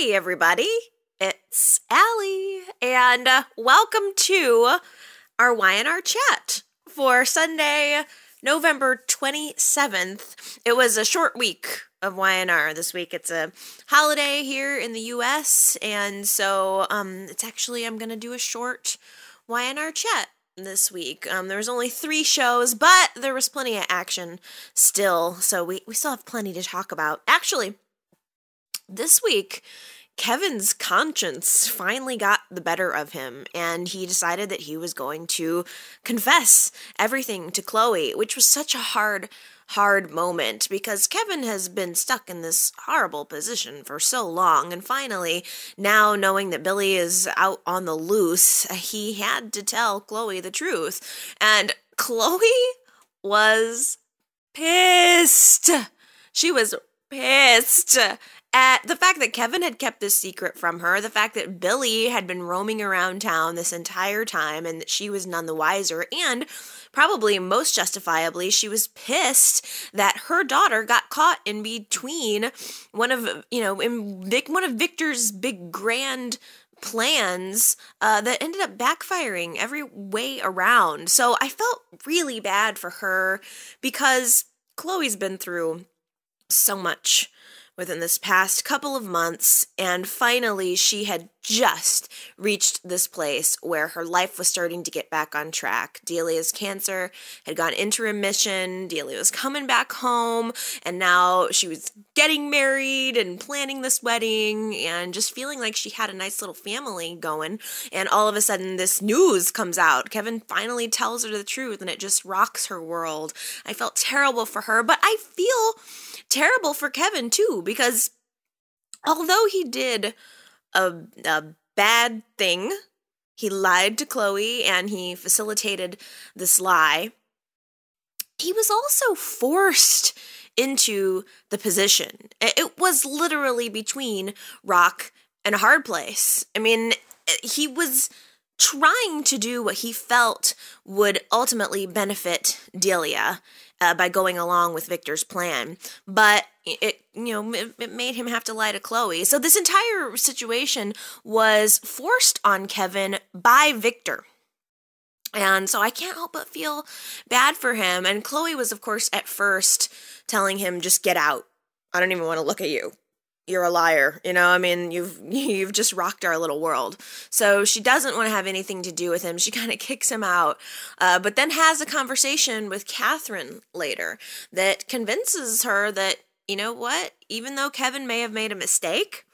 Hey everybody, it's Allie, and welcome to our Y&R chat for Sunday, November 27th. It was a short week of Y&R this week. It's a holiday here in the US, and so it's actually, I'm going to do a short Y&R chat this week. There was only 3 shows, but there was plenty of action still, so we still have plenty to talk about. Actually, this week, Kevin's conscience finally got the better of him, and he decided that he was going to confess everything to Chloe, which was such a hard moment because Kevin has been stuck in this horrible position for so long, and finally, now knowing that Billy is out on the loose, he had to tell Chloe the truth, and Chloe was pissed. She was pissed at the fact that Kevin had kept this secret from her, the fact that Billy had been roaming around town this entire time and that she was none the wiser, and probably most justifiably, she was pissed that her daughter got caught in between one of Victor's big grand plans that ended up backfiring every way around. So I felt really bad for her because Chloe's been through so much within this past couple of months, and finally she had just reached this place where her life was starting to get back on track. Delia's cancer had gone into remission, Delia was coming back home, and now she was getting married and planning this wedding and just feeling like she had a nice little family going, and all of a sudden this news comes out. Kevin finally tells her the truth, and it just rocks her world. I felt terrible for her, but I feel terrible for Kevin too, because although he did a bad thing, he lied to Chloe and he facilitated this lie, he was also forced into the position. It was literally between rock and a hard place. I mean, he was trying to do what he felt would ultimately benefit Delia by going along with Victor's plan, but it made him have to lie to Chloe. So this entire situation was forced on Kevin by Victor. And so I can't help but feel bad for him. And Chloe was, of course, at first telling him, just get out. I don't even want to look at you. You're a liar, I mean, you've just rocked our little world. So she doesn't want to have anything to do with him. She kind of kicks him out, but then has a conversation with Catherine later that convinces her that, you know what, even though Kevin may have made a mistake,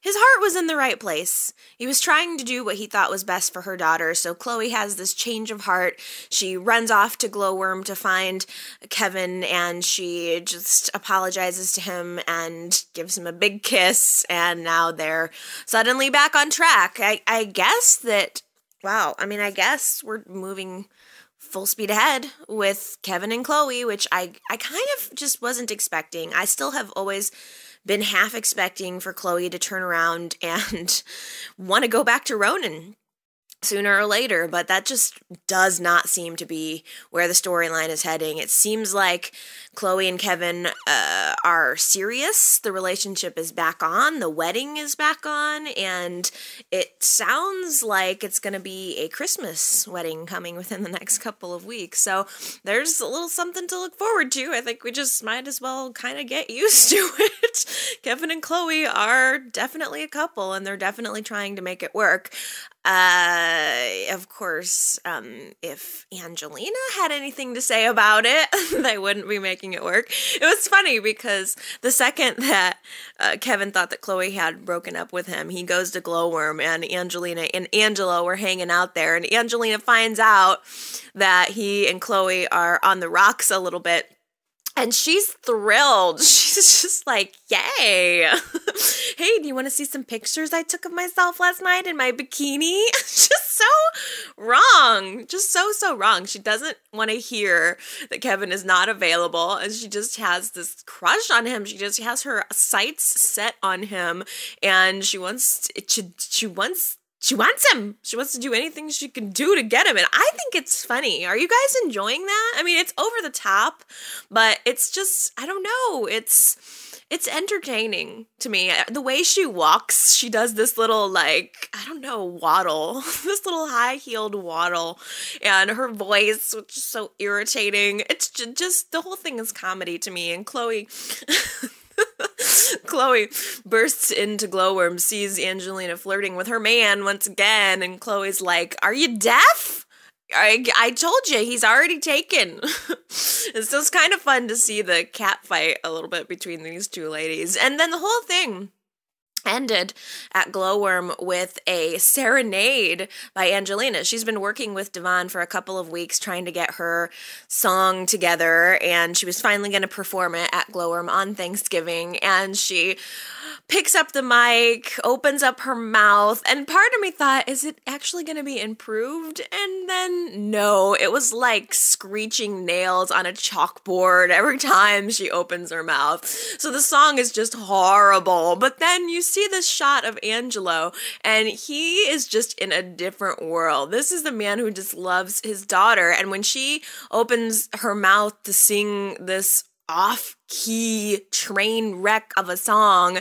his heart was in the right place. He was trying to do what he thought was best for her daughter, so Chloe has this change of heart. She runs off to Glowworm to find Kevin, and she just apologizes to him and gives him a big kiss, and now they're suddenly back on track. I guess that, I guess we're moving full speed ahead with Kevin and Chloe, which I kind of just wasn't expecting. I still have always been half expecting for Chloe to turn around and want to go back to Ronan sooner or later, but that just does not seem to be where the storyline is heading. It seems like Chloe and Kevin are serious. The relationship is back on. The wedding is back on. And it sounds like it's going to be a Christmas wedding coming within the next couple of weeks. So there's a little something to look forward to. I think we just might as well kind of get used to it. Kevin and Chloe are definitely a couple, and they're definitely trying to make it work. Of course, if Angelina had anything to say about it, they wouldn't be making it work. It was funny because the second that Kevin thought that Chloe had broken up with him, he goes to Glowworm, and Angelina and Angelo were hanging out there, and Angelina finds out that he and Chloe are on the rocks a little bit. And she's thrilled. She's just like, yay. Hey, do you want to see some pictures I took of myself last night in my bikini? Just so wrong. Just so wrong. She doesn't want to hear that Kevin is not available, and she just has this crush on him. She just has her sights set on him, and she wants him. She wants to do anything she can do to get him. And I think it's funny. Are you guys enjoying that? I mean, it's over the top, but it's just, I don't know. It's It's entertaining to me. The way she walks, she does this little, like, I don't know, waddle, this little high-heeled waddle, and her voice, which is so irritating. It's just, the whole thing is comedy to me, and Chloe... Chloe bursts into Glowworm, sees Angelina flirting with her man once again, and Chloe's like, "Are you deaf? I told you, he's already taken." And so it's kind of fun to see the cat fight a little bit between these two ladies. And then the whole thing ended at Glowworm with a serenade by Angelina. She's been working with Devon for a couple of weeks trying to get her song together, and she was finally going to perform it at Glowworm on Thanksgiving, and she picks up the mic, opens up her mouth, and part of me thought, is it actually going to be improved? And then, no, it was like screeching nails on a chalkboard every time she opens her mouth. So the song is just horrible. But then you see this shot of Angelo, and he is just in a different world. This is the man who just loves his daughter, and when she opens her mouth to sing this off-key train wreck of a song,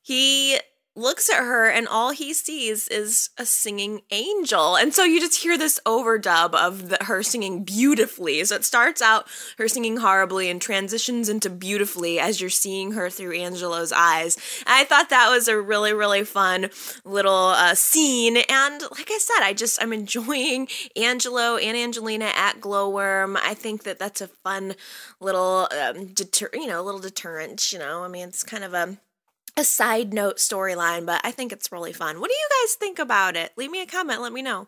he looks at her and all he sees is a singing angel. And so you just hear this overdub of her singing beautifully. So it starts out her singing horribly and transitions into beautifully as you're seeing her through Angelo's eyes. And I thought that was a really, really fun little scene. And like I said, I'm enjoying Angelo and Angelina at Glowworm. I think that that's a fun little little deterrent, I mean, it's kind of a side note storyline, but I think it's really fun. What do you guys think about it? Leave me a comment, let me know.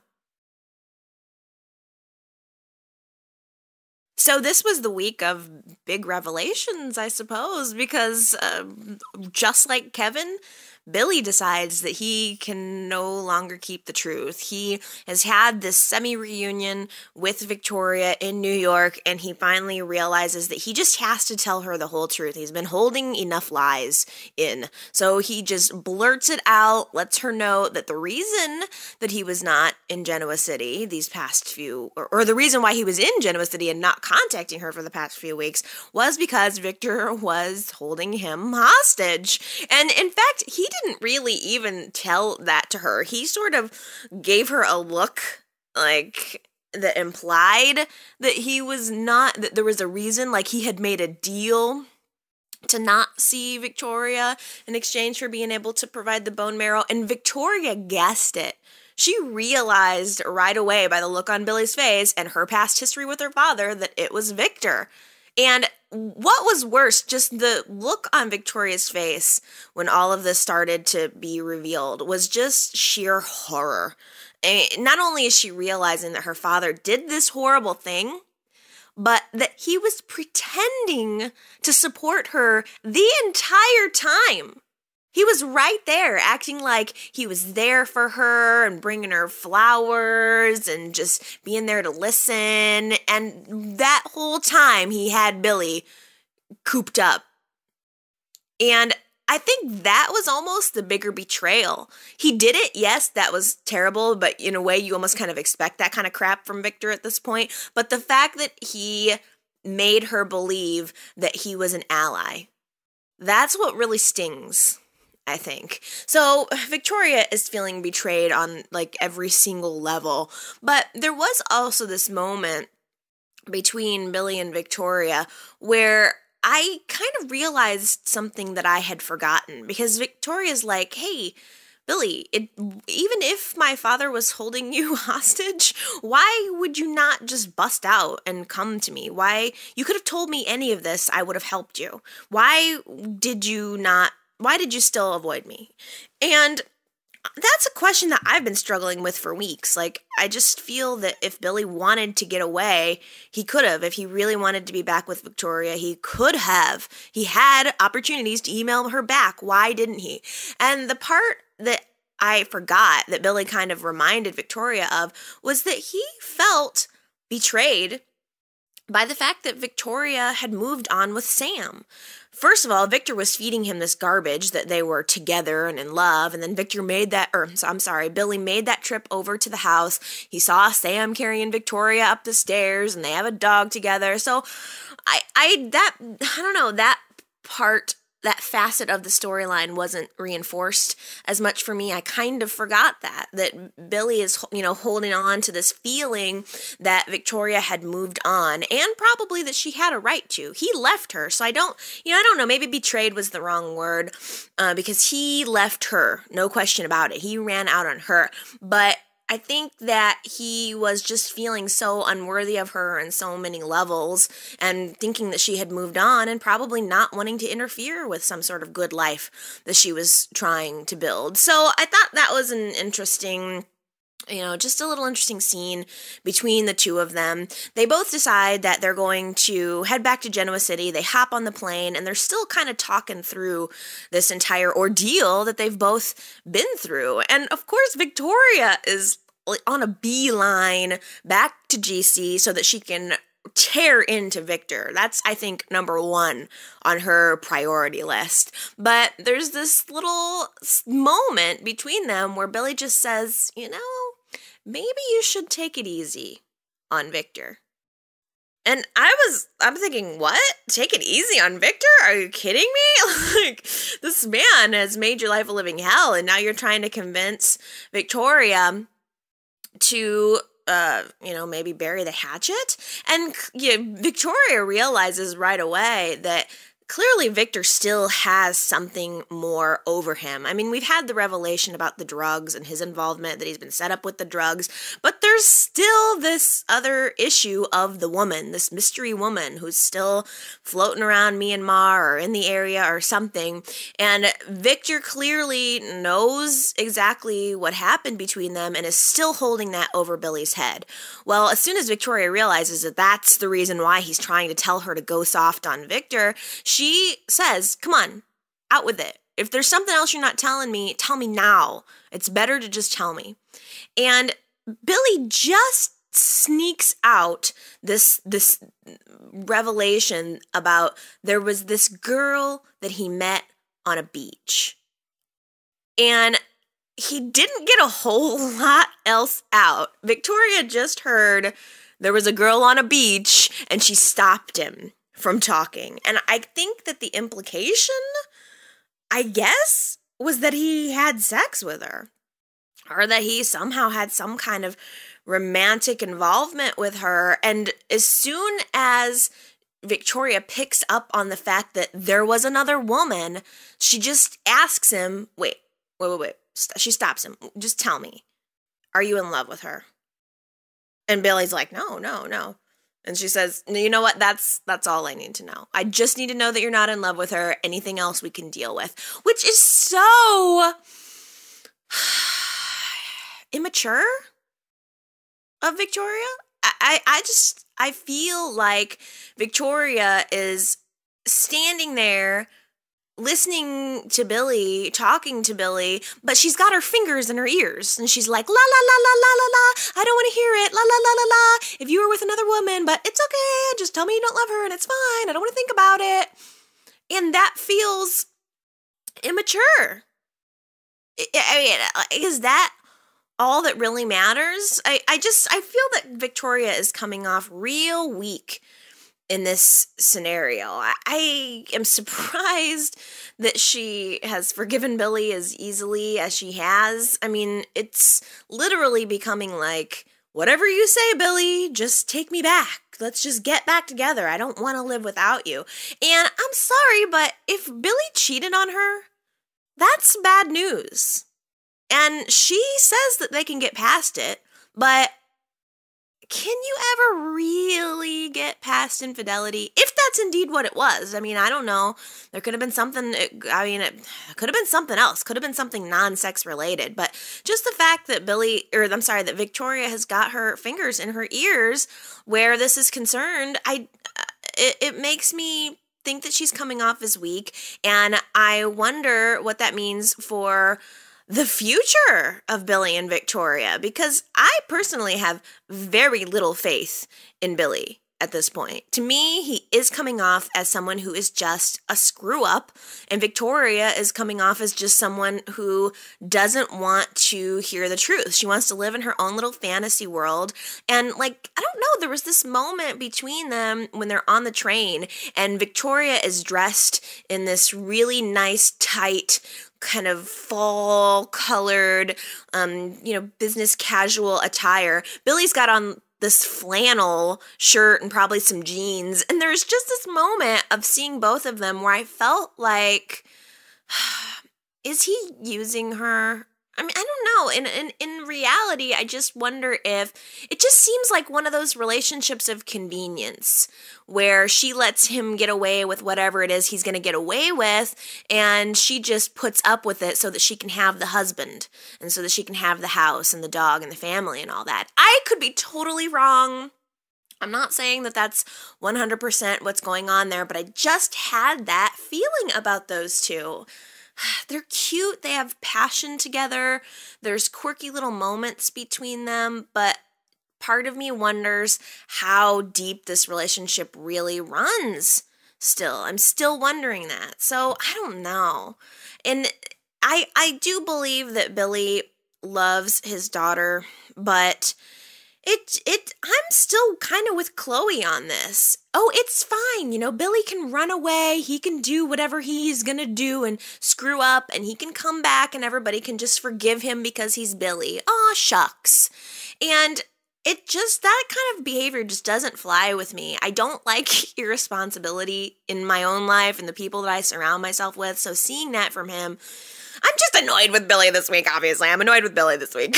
So this was the week of big revelations, I suppose, because just like Kevin, Billy decides that he can no longer keep the truth. He has had this semi-reunion with Victoria in New York, and he finally realizes that he just has to tell her the whole truth. He's been holding enough lies in. So he just blurts it out, lets her know that the reason that he was not in Genoa City these past few, or the reason why he was in Genoa City and not contacting her for the past few weeks was because Victor was holding him hostage. And in fact, he didn't really even tell that to her. He sort of gave her a look like that implied that he was not, that there was a reason, like he had made a deal to not see Victoria in exchange for being able to provide the bone marrow, and Victoria guessed it. She realized right away by the look on Billy's face and her past history with her father that it was Victor. And what was worse, just the look on Victoria's face when all of this started to be revealed was just sheer horror. And not only is she realizing that her father did this horrible thing, but that he was pretending to support her the entire time. He was right there, acting like he was there for her and bringing her flowers and just being there to listen. And that whole time, he had Billy cooped up. And I think that was almost the bigger betrayal. He did it, yes, that was terrible, but in a way, you almost kind of expect that kind of crap from Victor at this point. But the fact that he made her believe that he was an ally, that's what really stings, I think. So Victoria is feeling betrayed on like every single level, but there was also this moment between Billy and Victoria where I kind of realized something that I had forgotten, because Victoria's like, "Hey, Billy, even if my father was holding you hostage, why would you not just bust out and come to me? Why, you could have told me any of this, I would have helped you. Why did you still avoid me?" And that's a question that I've been struggling with for weeks. Like, I just feel that if Billy wanted to get away, he could have. If he really wanted to be back with Victoria, he could have. He had opportunities to email her back. Why didn't he? And the part that I forgot that Billy kind of reminded Victoria of was that he felt betrayed by the fact that Victoria had moved on with Sam. First of all, Victor was feeding him this garbage that they were together and in love, and then Billy made that trip over to the house. He saw Sam carrying Victoria up the stairs, and they have a dog together. So that part that facet of the storyline wasn't reinforced as much for me. I kind of forgot that Billy is, holding on to this feeling that Victoria had moved on, and probably that she had a right to. He left her, so I don't know, maybe betrayed was the wrong word, because he left her, no question about it. He ran out on her, but I think that he was just feeling so unworthy of her on so many levels, and thinking that she had moved on, and probably not wanting to interfere with some sort of good life that she was trying to build. So I thought that was an interesting, just a little interesting scene between the two of them. They both decide that they're going to head back to Genoa City. They hop on the plane, and they're still kind of talking through this entire ordeal that they've both been through. And of course, Victoria is on a beeline back to GC so that she can tear into Victor. That's, I think, number one on her priority list. But there's this little moment between them where Billy just says, maybe you should take it easy on Victor. And I'm thinking, what? Take it easy on Victor? Are you kidding me? This man has made your life a living hell, and now you're trying to convince Victoria to maybe bury the hatchet. And Victoria realizes right away that clearly Victor still has something more over him. I mean, we've had the revelation about the drugs and his involvement, that he's been set up with the drugs, but there's still this other issue of the woman, this mystery woman who's still floating around Myanmar or in the area or something. And Victor clearly knows exactly what happened between them and is still holding that over Billy's head. Well, as soon as Victoria realizes that that's the reason why he's trying to tell her to go soft on Victor, she says, come on, out with it. If there's something else you're not telling me, tell me now. It's better to just tell me. And Billy just sneaks out this revelation about there was this girl that he met on a beach. And he didn't get a whole lot else out. Victoria just heard there was a girl on a beach, and she stopped him from talking. And I think that the implication, I guess, was that he had sex with her, or that he somehow had some kind of romantic involvement with her. And as soon as Victoria picks up on the fact that there was another woman, she just asks him, wait. She stops him. Just tell me, are you in love with her? And Billy's like, no. And she says, you know what, that's all I need to know. I just need to know that you're not in love with her. Anything else we can deal with. Which is so immature of Victoria. I feel like Victoria is standing there listening to Billy, talking to Billy, but she's got her fingers in her ears, and she's like, la la la la la la la, I don't want to hear it, la la la la la, if you were with another woman, but it's okay, just tell me you don't love her, and it's fine, I don't want to think about it. And that feels immature. I mean, is that all that really matters? I feel that Victoria is coming off real weak in this scenario. I am surprised that she has forgiven Billy as easily as she has. I mean, it's literally becoming like, whatever you say, Billy, just take me back. Let's just get back together. I don't want to live without you. And I'm sorry, but if Billy cheated on her, that's bad news. And she says that they can get past it, but can you ever really get past infidelity? If that's indeed what it was. I mean, I don't know. There could have been something, it could have been something else. Could have been something non-sex related. But just the fact that that Victoria has got her fingers in her ears where this is concerned, it makes me think that she's coming off as weak. And I wonder what that means for the future of Billy and Victoria, because I personally have very little faith in Billy at this point. To me, he is coming off as someone who is just a screw up, and Victoria is coming off as just someone who doesn't want to hear the truth. She wants to live in her own little fantasy world. And like, I don't know, there was this moment between them when they're on the train and Victoria is dressed in this really nice, tight, kind of fall colored, business casual attire. Billy's got on this flannel shirt and probably some jeans. And there's just this moment of seeing both of them where I felt like, is he using her? I mean, I don't know. In reality, I just wonder if it just seems like one of those relationships of convenience where she lets him get away with whatever it is he's going to get away with, and she just puts up with it so that she can have the husband and so that she can have the house and the dog and the family and all that. I could be totally wrong. I'm not saying that that's 100% what's going on there, but I just had that feeling about those two. They're cute. They have passion together. There's quirky little moments between them, but part of me wonders how deep this relationship really runs still. I'm still wondering that. So I don't know. And I do believe that Billy loves his daughter, but I'm still kind of with Chloe on this. Oh, it's fine. Billy can run away. He can do whatever he's going to do and screw up, and he can come back and everybody can just forgive him because he's Billy. Aw, shucks. And that kind of behavior just doesn't fly with me. I don't like irresponsibility in my own life and the people that I surround myself with. So seeing that from him, I'm just annoyed with Billy this week, obviously. I'm annoyed with Billy this week.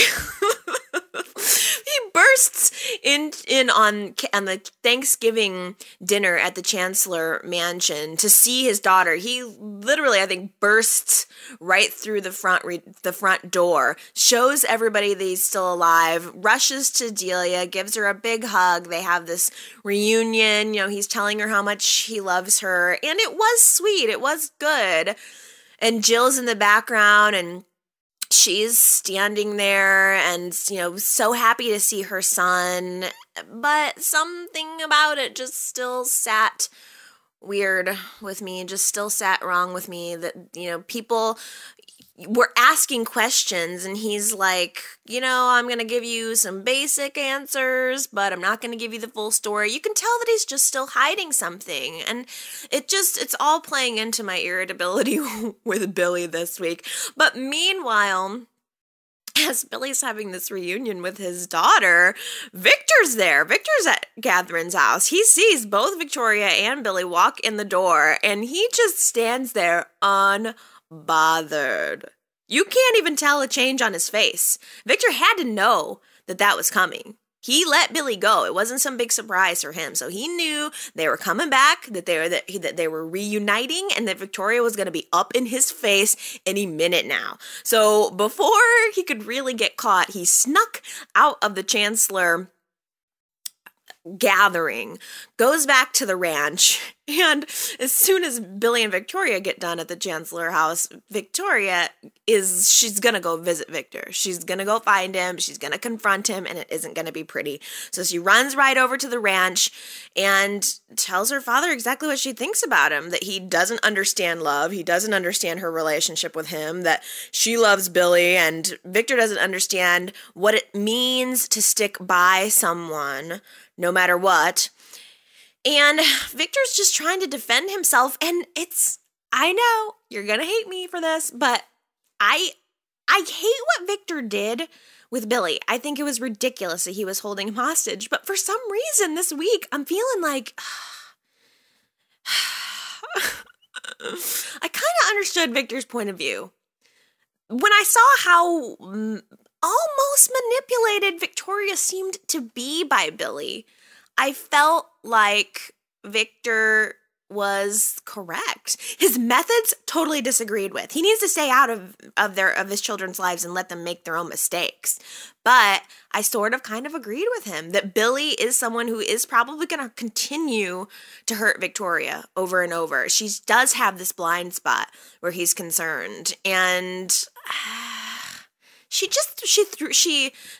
He bursts in on the Thanksgiving dinner at the Chancellor Mansion to see his daughter. He literally, I think, bursts right through the front door, shows everybody that he's still alive, rushes to Delia, gives her a big hug. They have this reunion. He's telling her how much he loves her, and it was sweet. It was good. And Jill's in the background, and she's standing there and, so happy to see her son, but something about it just still sat weird with me, just still sat wrong with me that, people were asking questions and he's like, I'm going to give you some basic answers, but I'm not going to give you the full story. You can tell that he's just still hiding something. And it's all playing into my irritability with Billy this week. But meanwhile, as Billy's having this reunion with his daughter, Victor's there. Victor's at Catherine's house. He sees both Victoria and Billy walk in the door, and he just stands there unbothered. You can't even tell a change on his face. Victor had to know that was coming. He let Billy go. It wasn't some big surprise for him. So he knew they were coming back, that they were reuniting, and that Victoria was going to be up in his face any minute now. So before he could really get caught, he snuck out of the Chancellor gathering, goes back to the ranch, and as soon as Billy and Victoria get done at the Chancellor house, she's gonna go visit Victor. She's gonna go find him, she's gonna confront him, and it isn't gonna be pretty. So she runs right over to the ranch and tells her father exactly what she thinks about him, that he doesn't understand love, he doesn't understand her relationship with him, that she loves Billy, and Victor doesn't understand what it means to stick by someone no matter what. And Victor's just trying to defend himself, and I know you're gonna hate me for this, but I hate what Victor did with Billy. I think it was ridiculous that he was holding him hostage, but for some reason this week I'm feeling like I kind of understood Victor's point of view. When I saw how almost manipulated Victoria seemed to be by Billy, I felt like Victor was correct. His methods totally disagreed with. He needs to stay out of his children's lives and let them make their own mistakes. But I sort of kind of agreed with him that Billy is someone who is probably going to continue to hurt Victoria over and over. She does have this blind spot where he's concerned, and she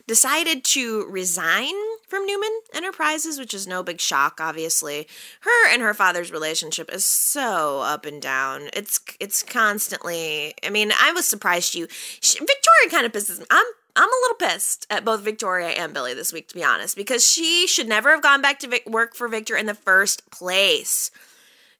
decided to resign from Newman Enterprises, which is no big shock, obviously. Her and her father's relationship is so up and down. It's constantly, I mean, I was surprised Victoria kind of pisses me. I'm a little pissed at both Victoria and Billy this week, to be honest, because she should never have gone back to work for Victor in the first place.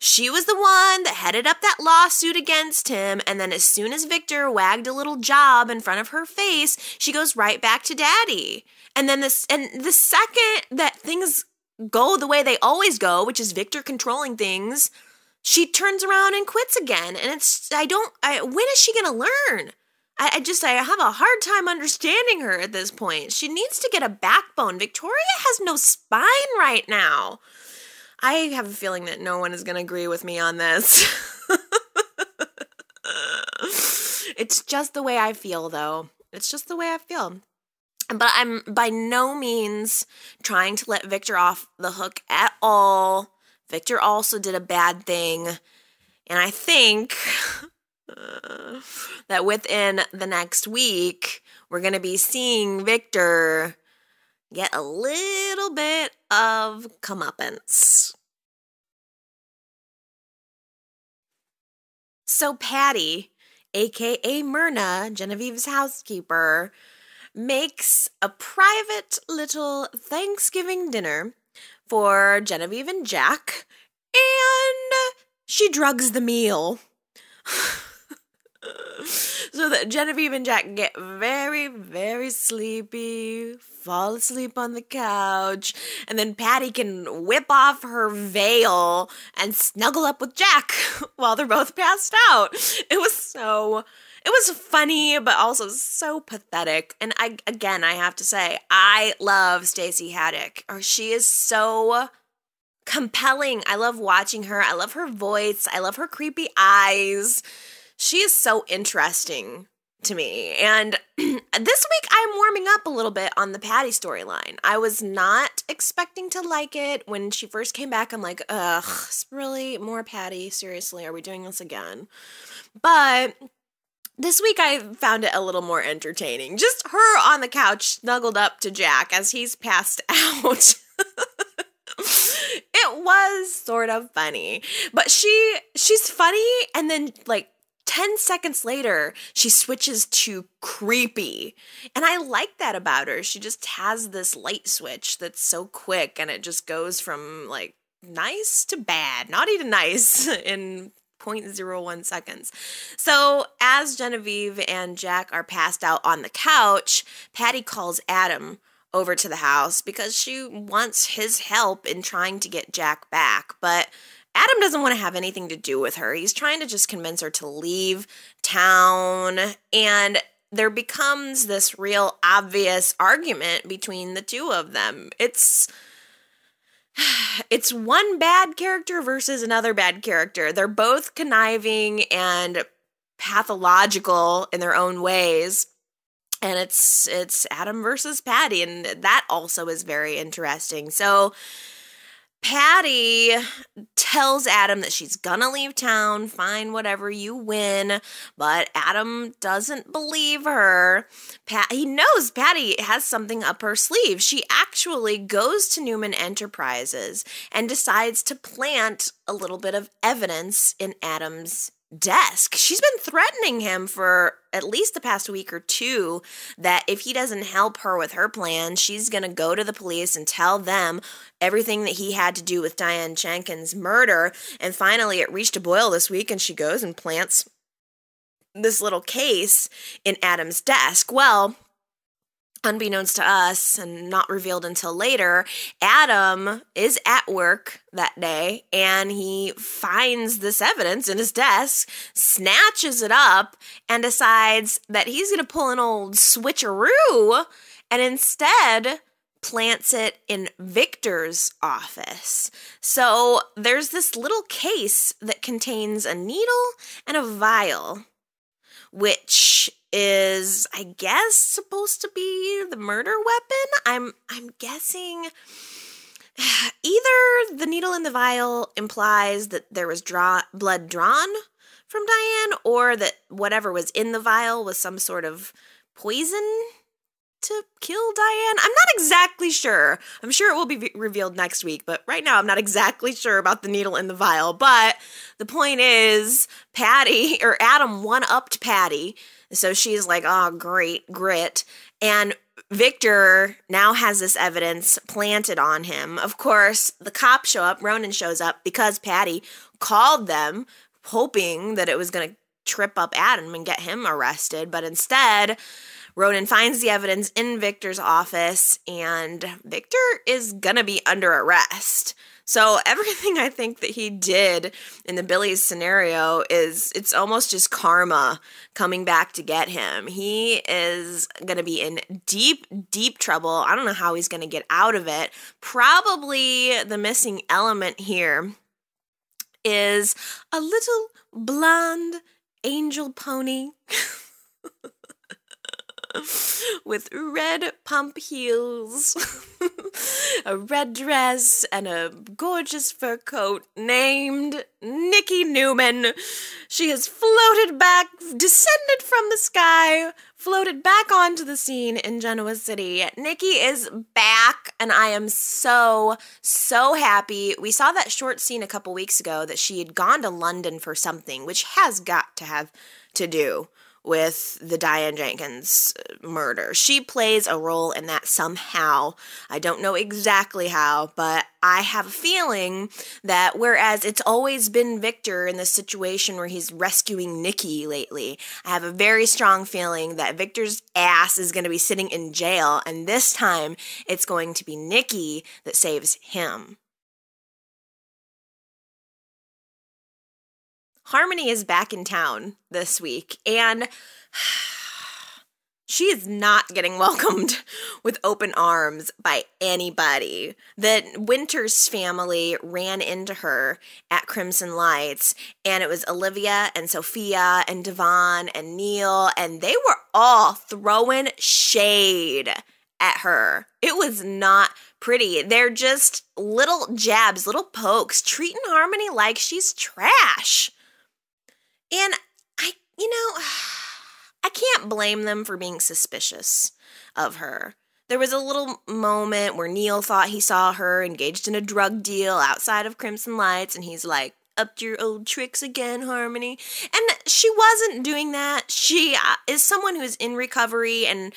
She was the one that headed up that lawsuit against him, and then as soon as Victor wagged a little job in front of her face, she goes right back to Daddy. And then the second that things go the way they always go, which is Victor controlling things, she turns around and quits again. And when is she gonna learn? I have a hard time understanding her at this point. She needs to get a backbone. Victoria has no spine right now. I have a feeling that no one is going to agree with me on this. It's just the way I feel, though. It's just the way I feel. But I'm by no means trying to let Victor off the hook at all. Victor also did a bad thing. And I think that within the next week, we're going to be seeing Victor get a little bit of comeuppance. So Patty, aka Myrna, Genevieve's housekeeper, makes a private little Thanksgiving dinner for Genevieve and Jack, and she drugs the meal. So that Genevieve and Jack get very, very sleepy, fall asleep on the couch, and then Patty can whip off her veil and snuggle up with Jack while they're both passed out. It was funny, but also so pathetic. And I have to say, I love Stacey Haddock. She is so compelling. I love watching her. I love her voice. I love her creepy eyes. She is so interesting to me. And this week I'm warming up a little bit on the Patty storyline. I was not expecting to like it. When she first came back, I'm like, ugh, really? More Patty? Seriously, are we doing this again? But this week I found it a little more entertaining. Just her on the couch snuggled up to Jack as he's passed out. It was sort of funny. But she's funny, and then like 10 seconds later, she switches to creepy. And I like that about her. She just has this light switch that's so quick, and it just goes from like nice to bad, naughty to nice in 0.01 seconds. So as Genevieve and Jack are passed out on the couch, Patty calls Adam over to the house because she wants his help in trying to get Jack back. But Adam doesn't want to have anything to do with her. He's trying to just convince her to leave town, and there becomes this real obvious argument between the two of them. It's one bad character versus another bad character. They're both conniving and pathological in their own ways. And it's Adam versus Patty, and that also is very interesting. So Patty tells Adam that she's gonna leave town, fine, whatever, you win, but Adam doesn't believe her. He knows Patty has something up her sleeve. She actually goes to Newman Enterprises and decides to plant a little bit of evidence in Adam's desk. She's been threatening him for at least the past week or two that if he doesn't help her with her plan, she's going to go to the police and tell them everything that he had to do with Diane Schenken's murder. And finally, it reached a boil this week, and she goes and plants this little case in Adam's desk. Well, unbeknownst to us and not revealed until later, Adam is at work that day and he finds this evidence in his desk, snatches it up, and decides that he's going to pull an old switcheroo and instead plants it in Victor's office. So there's this little case that contains a needle and a vial, which is, I guess, supposed to be the murder weapon. I'm guessing either the needle in the vial implies that there was blood drawn from Diane, or that whatever was in the vial was some sort of poison. to kill Diane? I'm not exactly sure. I'm sure it will be revealed next week, but right now I'm not exactly sure about the needle in the vial. But the point is, Adam one-upped Patty, so she's like, oh, great, grit. And Victor now has this evidence planted on him. Of course, the cops show up, Ronan shows up, because Patty called them, hoping that it was going to trip up Adam and get him arrested, but instead, Ronan finds the evidence in Victor's office, and Victor is gonna be under arrest. So everything I think that he did in the Billy's scenario it's almost just karma coming back to get him. He is gonna be in deep, deep trouble. I don't know how he's gonna get out of it. Probably the missing element here is a little blonde angel pony with red pump heels, a red dress, and a gorgeous fur coat named Nikki Newman. She has floated back, descended from the sky, floated back onto the scene in Genoa City. Nikki is back, and I am so, so happy. We saw that short scene a couple weeks ago that she had gone to London for something, which has got to have to do with the Diane Jenkins murder. She plays a role in that somehow. I don't know exactly how, but I have a feeling that whereas it's always been Victor in this situation where he's rescuing Nikki lately, I have a very strong feeling that Victor's ass is going to be sitting in jail, and this time it's going to be Nikki that saves him. Harmony is back in town this week, and she is not getting welcomed with open arms by anybody. The Winters family ran into her at Crimson Lights, and it was Olivia and Sophia and Devon and Neil, and they were all throwing shade at her. It was not pretty. They're just little jabs, little pokes, treating Harmony like she's trash. And I can't blame them for being suspicious of her. There was a little moment where Neil thought he saw her engaged in a drug deal outside of Crimson Lights, and he's like, up to your old tricks again, Harmony. And she wasn't doing that. She is someone who is in recovery, and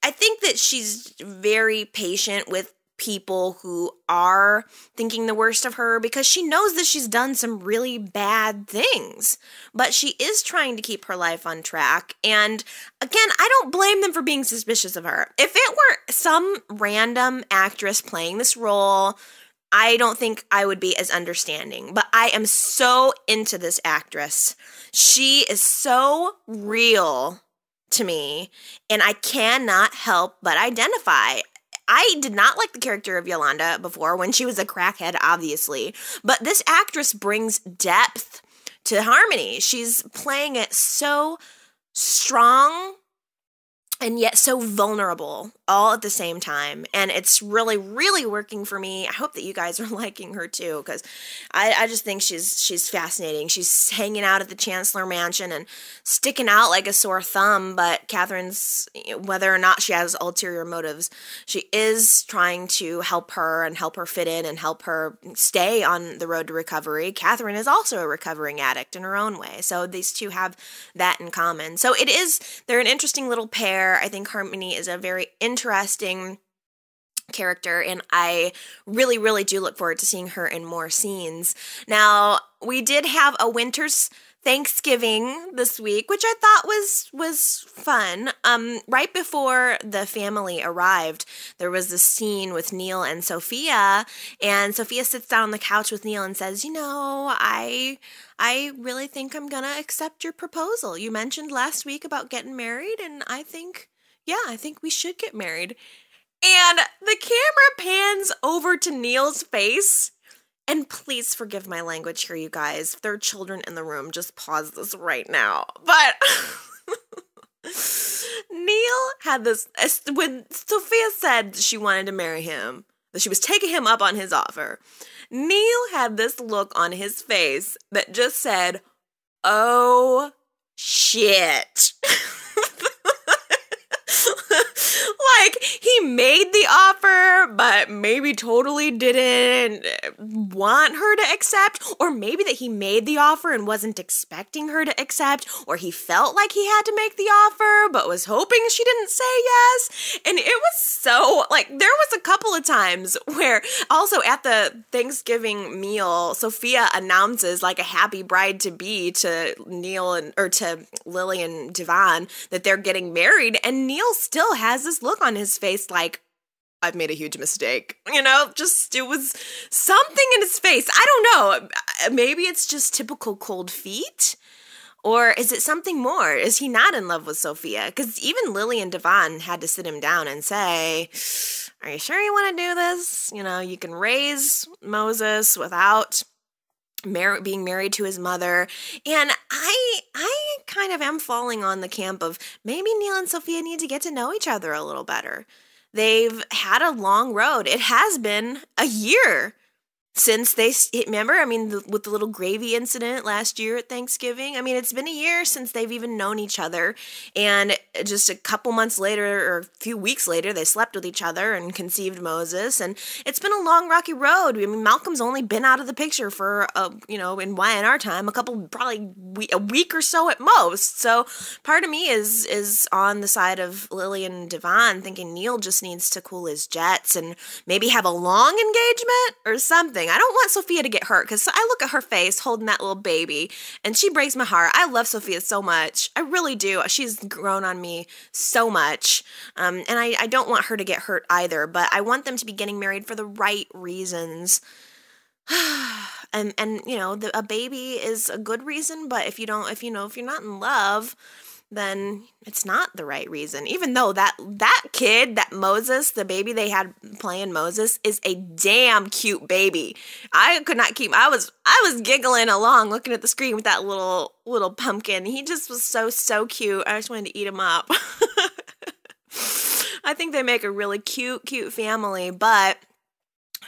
I think that she's very patient with people who are thinking the worst of her because she knows that she's done some really bad things, but she is trying to keep her life on track. And again, I don't blame them for being suspicious of her. If it were some random actress playing this role, I don't think I would be as understanding, but I am so into this actress. She is so real to me, and I cannot help but identify. I did not like the character of Yolanda before when she was a crackhead, obviously, but this actress brings depth to Harmony. She's playing it so strong and yet so vulnerable all at the same time, and it's really, really working for me. I hope that you guys are liking her too, because I just think she's fascinating. She's hanging out at the Chancellor Mansion and sticking out like a sore thumb, but Catherine's, whether or not she has ulterior motives, she is trying to help her and help her fit in and help her stay on the road to recovery. Catherine is also a recovering addict in her own way, so these two have that in common. So they're an interesting little pair. I think Harmony is a very interesting character, and I really, really do look forward to seeing her in more scenes. Now, we did have a Winters Thanksgiving this week, which I thought was fun. Right before the family arrived, there was this scene with Neil and Sophia sits down on the couch with Neil and says, I really think I'm gonna accept your proposal. You mentioned last week about getting married, and I think we should get married. And the camera pans over to Neil's face. And please forgive my language here, you guys. If there are children in the room, just pause this right now. But Neil had this, when Sophia said she wanted to marry him, that she was taking him up on his offer, Neil had this look on his face that just said, oh, shit. like he made the offer, but maybe totally didn't want her to accept, or maybe that he made the offer and wasn't expecting her to accept, or he felt like he had to make the offer, but was hoping she didn't say yes. And it was so, like, there was a couple of times where also at the Thanksgiving meal, Sophia announces like a happy bride-to-be to to Lily and Devon that they're getting married, and Neil still has this look on his face like, I've made a huge mistake. Just, it was something in his face. I don't know. Maybe it's just typical cold feet? Or is it something more? Is he not in love with Sophia? Because even Lily and Devon had to sit him down and say, are you sure you want to do this? You can raise Moses without being married to his mother. And I kind of am falling on the camp of maybe Neil and Sophia need to get to know each other a little better. They've had a long road. It has been a year since remember, with the little gravy incident last year at Thanksgiving. It's been a year since they've even known each other. And just a couple months later, or a few weeks later, they slept with each other and conceived Moses. And it's been a long, rocky road. Malcolm's only been out of the picture for, in Y&R time, probably a week or so at most. So part of me is on the side of Lily and Devon, thinking Neil just needs to cool his jets and maybe have a long engagement or something. I don't want Sophia to get hurt, because I look at her face holding that little baby and she breaks my heart. I love Sophia so much. I really do. She's grown on me so much. And I don't want her to get hurt either, but I want them to be getting married for the right reasons. and a baby is a good reason, but if you're not in love, then it's not the right reason. Even though that kid, that Moses, the baby they had playing Moses, is a damn cute baby. I could not keep, I was giggling along looking at the screen with that little pumpkin. He just was so cute. I just wanted to eat him up. I think they make a really cute family, but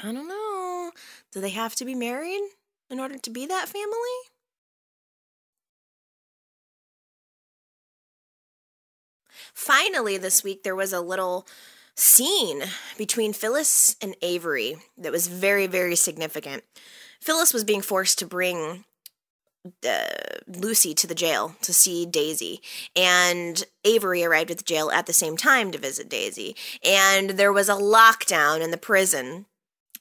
I don't know. Do they have to be married in order to be that family? Finally, this week, there was a little scene between Phyllis and Avery that was very, very significant. Phyllis was being forced to bring Lucy to the jail to see Daisy, and Avery arrived at the jail at the same time to visit Daisy, and there was a lockdown in the prison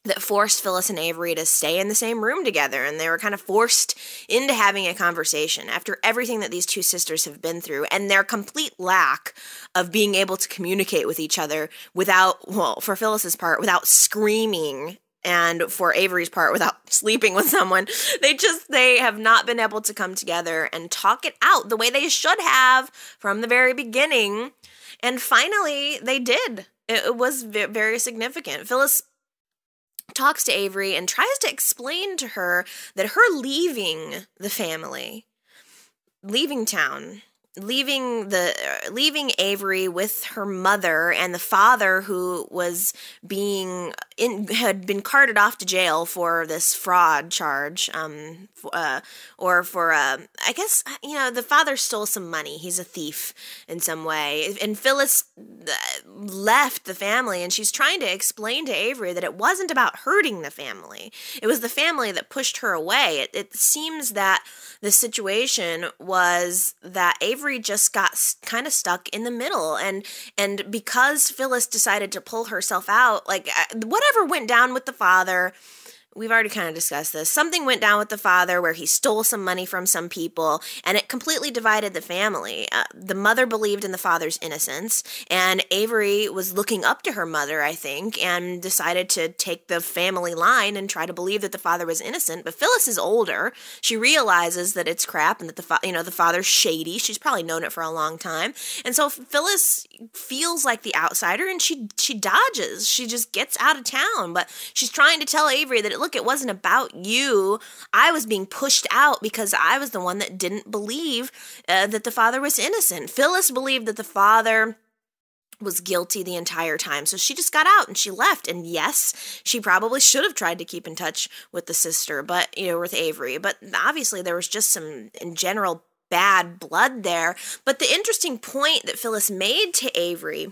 that forced Phyllis and Avery to stay in the same room together, and they were kind of forced into having a conversation after everything that these two sisters have been through, and their complete lack of being able to communicate with each other for Phyllis's part, without screaming, and for Avery's part, without sleeping with someone. They have not been able to come together and talk it out the way they should have from the very beginning, and finally, they did. It was very significant. Phyllis talks to Avery and tries to explain to her that her leaving the family, leaving town, leaving Avery with her mother and the father who was had been carted off to jail for this fraud charge, I guess, the father stole some money. He's a thief in some way. And Phyllis left the family, and she's trying to explain to Avery that it wasn't about hurting the family. It was the family that pushed her away. It seems that the situation was that Avery just got kind of stuck in the middle, and because Phyllis decided to pull herself out, whatever went down with the father, we've already kind of discussed this. Something went down with the father where he stole some money from some people, and it completely divided the family. The mother believed in the father's innocence, and Avery was looking up to her mother, I think, and decided to take the family line and try to believe that the father was innocent. But Phyllis is older. She realizes that it's crap and that the father's shady. She's probably known it for a long time. And so Phyllis feels like the outsider, and she dodges. She just gets out of town. But she's trying to tell Avery that look, it wasn't about you. I was being pushed out because I was the one that didn't believe that the father was innocent. Phyllis believed that the father was guilty the entire time. So she just got out and she left. And yes, she probably should have tried to keep in touch with the sister, but, with Avery. But obviously there was just some, in general, bad blood there. But the interesting point that Phyllis made to Avery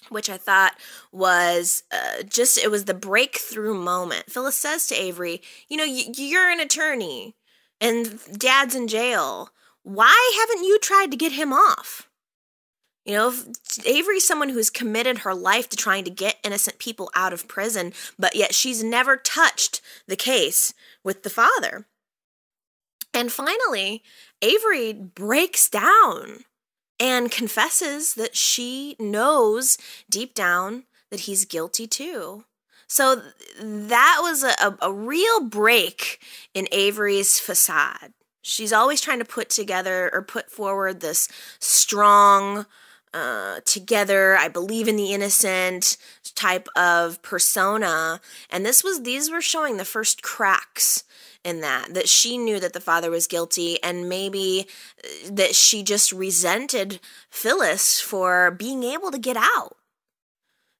which I thought was it was the breakthrough moment. Phyllis says to Avery, you're an attorney and Dad's in jail. Why haven't you tried to get him off? Avery's someone who's committed her life to trying to get innocent people out of prison, but yet she's never touched the case with the father. And finally, Avery breaks down and confesses that she knows deep down that he's guilty too. So that was a real break in Avery's facade. She's always trying to put forward this strong, together, I believe in the innocent type of persona. And these were showing the first cracks in that she knew that the father was guilty, and maybe that she just resented Phyllis for being able to get out.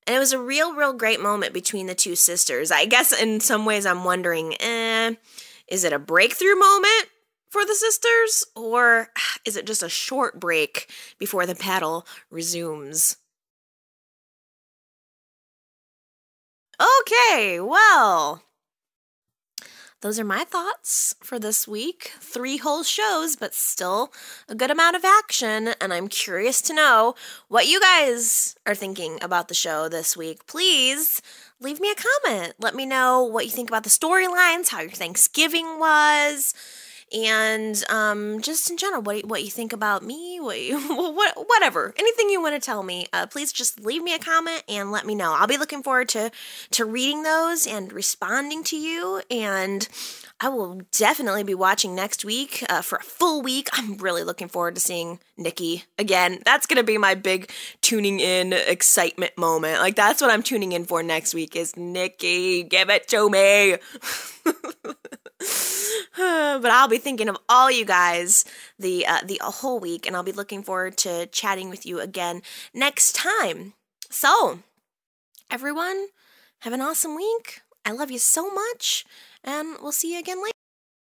And it was a real great moment between the two sisters. I guess in some ways I'm wondering, is it a breakthrough moment for the sisters, or is it just a short break before the battle resumes? Okay, well, those are my thoughts for this week. 3 whole shows, but still a good amount of action, and I'm curious to know what you guys are thinking about the show this week. Please leave me a comment. Let me know what you think about the storylines, how your Thanksgiving was, and just in general, what you think about me, whatever, anything you want to tell me. Please just leave me a comment and let me know. I'll be looking forward to reading those and responding to you, and I will definitely be watching next week for a full week. I'm really looking forward to seeing Nikki again. That's going to be my big tuning in excitement moment. Like, that's what I'm tuning in for next week is Nikki. Give it to me. But I'll be thinking of all you guys the whole week, and I'll be looking forward to chatting with you again next time. So, everyone, have an awesome week. I love you so much, and we'll see you again later.